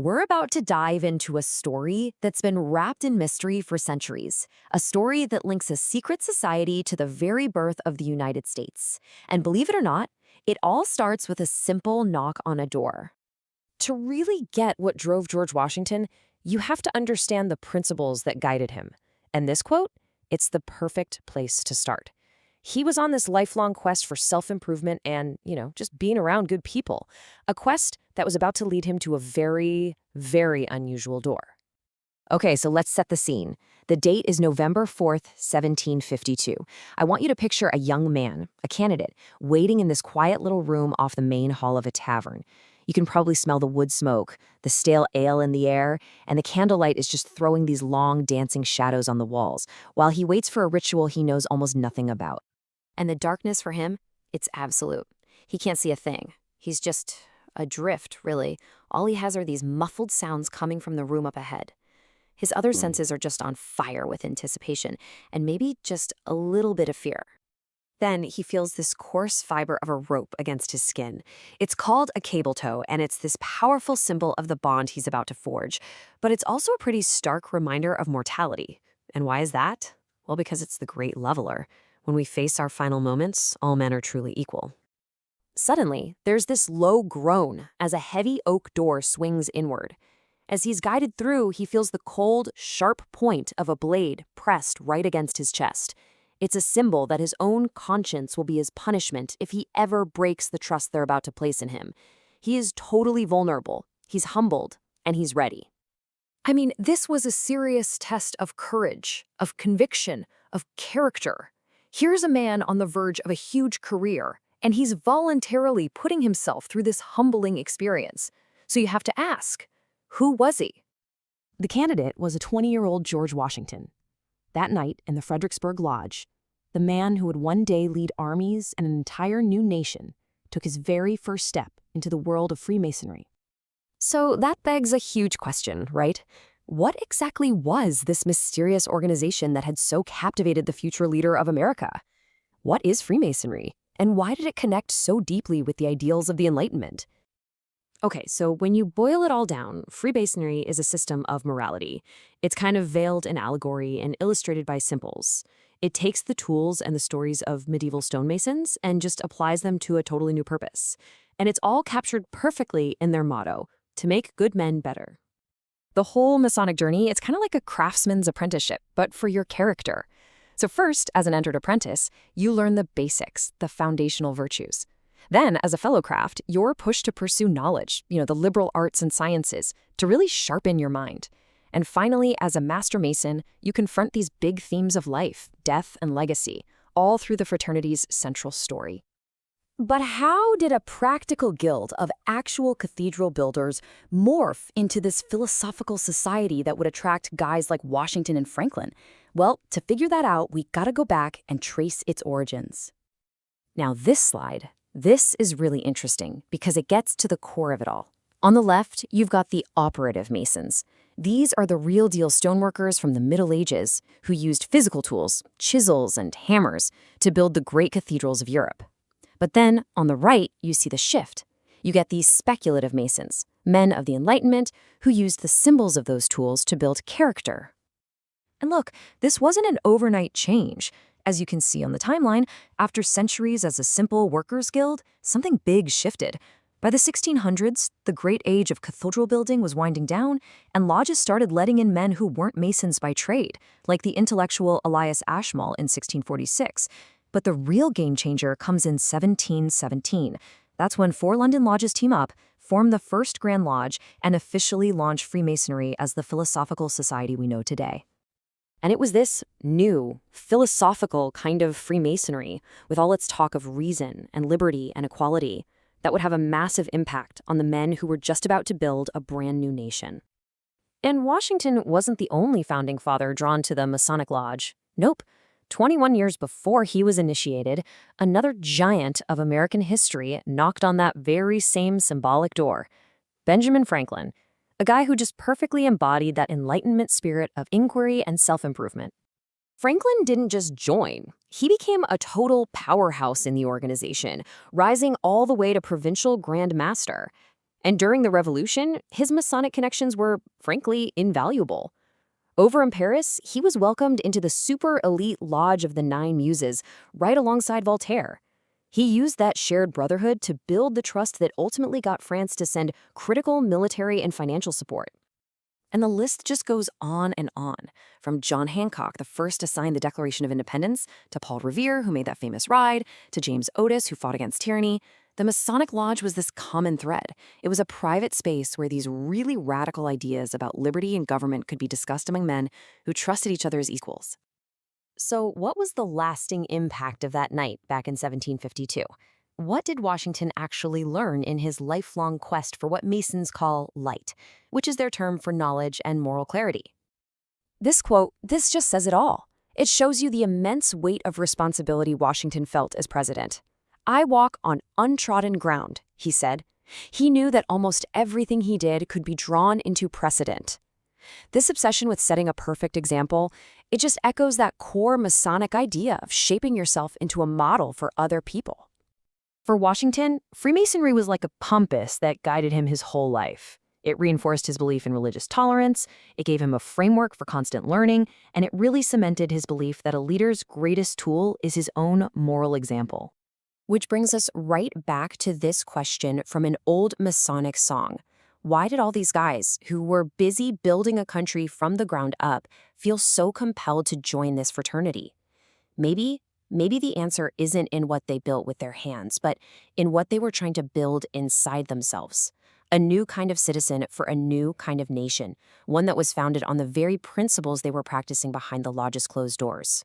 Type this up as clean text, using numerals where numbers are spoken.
We're about to dive into a story that's been wrapped in mystery for centuries, a story that links a secret society to the very birth of the United States. And believe it or not, it all starts with a simple knock on a door. To really get what drove George Washington, you have to understand the principles that guided him. And this quote, it's the perfect place to start. He was on this lifelong quest for self-improvement and, just being around good people. A quest that was about to lead him to a very, very unusual door. Okay, so let's set the scene. The date is November 4th, 1752. I want you to picture a young man, a candidate, waiting in this quiet little room off the main hall of a tavern. You can probably smell the wood smoke, the stale ale in the air, and the candlelight is just throwing these long, dancing shadows on the walls, while he waits for a ritual he knows almost nothing about. And the darkness for him, it's absolute. He can't see a thing. He's just adrift, really. All he has are these muffled sounds coming from the room up ahead. His other senses are just on fire with anticipation, and maybe just a little bit of fear. Then he feels this coarse fiber of a rope against his skin. It's called a cable tow, and it's this powerful symbol of the bond he's about to forge. But it's also a pretty stark reminder of mortality. And why is that? Well, because it's the great leveler. When we face our final moments, all men are truly equal. Suddenly, there's this low groan as a heavy oak door swings inward. As he's guided through, he feels the cold, sharp point of a blade pressed right against his chest. It's a symbol that his own conscience will be his punishment if he ever breaks the trust they're about to place in him. He is totally vulnerable, he's humbled, and he's ready. I mean, this was a serious test of courage, of conviction, of character. Here's a man on the verge of a huge career, and he's voluntarily putting himself through this humbling experience. So you have to ask, who was he? The candidate was a 20-year-old George Washington. That night in the Fredericksburg Lodge, the man who would one day lead armies and an entire new nation took his very first step into the world of Freemasonry. So that begs a huge question, right? What exactly was this mysterious organization that had so captivated the future leader of America? What is Freemasonry, and why did it connect so deeply with the ideals of the Enlightenment? Okay, so when you boil it all down, Freemasonry is a system of morality. It's kind of veiled in allegory and illustrated by symbols. It takes the tools and the stories of medieval stonemasons and just applies them to a totally new purpose. And it's all captured perfectly in their motto, to make good men better. The whole Masonic journey, it's kind of like a craftsman's apprenticeship, but for your character. So first, as an entered apprentice, you learn the basics, the foundational virtues. Then, as a fellow craft, you're pushed to pursue knowledge, the liberal arts and sciences, to really sharpen your mind. And finally, as a master mason, you confront these big themes of life, death, and legacy, all through the fraternity's central story. But how did a practical guild of actual cathedral builders morph into this philosophical society that would attract guys like Washington and Franklin? Well, to figure that out, we gotta go back and trace its origins. Now this slide, this is really interesting because it gets to the core of it all. On the left, you've got the operative masons. These are the real-deal stoneworkers from the Middle Ages who used physical tools, chisels and hammers, to build the great cathedrals of Europe. But then, on the right, you see the shift. You get these speculative masons, men of the Enlightenment, who used the symbols of those tools to build character. And look, this wasn't an overnight change. As you can see on the timeline, after centuries as a simple workers' guild, something big shifted. By the 1600s, the great age of cathedral building was winding down, and lodges started letting in men who weren't masons by trade, like the intellectual Elias Ashmole in 1646. But the real game changer comes in 1717. That's when 4 London lodges team up, form the first Grand Lodge, and officially launch Freemasonry as the philosophical society we know today. And it was this new, philosophical kind of Freemasonry, with all its talk of reason and liberty and equality, that would have a massive impact on the men who were just about to build a brand new nation. And Washington wasn't the only founding father drawn to the Masonic Lodge. Nope. 21 years before he was initiated, another giant of American history knocked on that very same symbolic door. Benjamin Franklin, a guy who just perfectly embodied that Enlightenment spirit of inquiry and self-improvement. Franklin didn't just join. He became a total powerhouse in the organization, rising all the way to provincial Grand Master. And during the Revolution, his Masonic connections were, frankly, invaluable. Over in Paris, he was welcomed into the super elite Lodge of the Nine Muses, right alongside Voltaire. He used that shared brotherhood to build the trust that ultimately got France to send critical military and financial support. And the list just goes on and on, from John Hancock, the first to sign the Declaration of Independence, to Paul Revere, who made that famous ride, to James Otis, who fought against tyranny. The Masonic Lodge was this common thread. It was a private space where these really radical ideas about liberty and government could be discussed among men who trusted each other as equals. So, what was the lasting impact of that night back in 1752? What did Washington actually learn in his lifelong quest for what Masons call light, which is their term for knowledge and moral clarity? This quote, this just says it all. It shows you the immense weight of responsibility Washington felt as president. "I walk on untrodden ground," he said. He knew that almost everything he did could be drawn into precedent. This obsession with setting a perfect example, it just echoes that core Masonic idea of shaping yourself into a model for other people. For Washington, Freemasonry was like a compass that guided him his whole life. It reinforced his belief in religious tolerance, it gave him a framework for constant learning, and it really cemented his belief that a leader's greatest tool is his own moral example. Which brings us right back to this question from an old Masonic song. Why did all these guys, who were busy building a country from the ground up, feel so compelled to join this fraternity? Maybe the answer isn't in what they built with their hands, but in what they were trying to build inside themselves. A new kind of citizen for a new kind of nation, one that was founded on the very principles they were practicing behind the lodge's closed doors.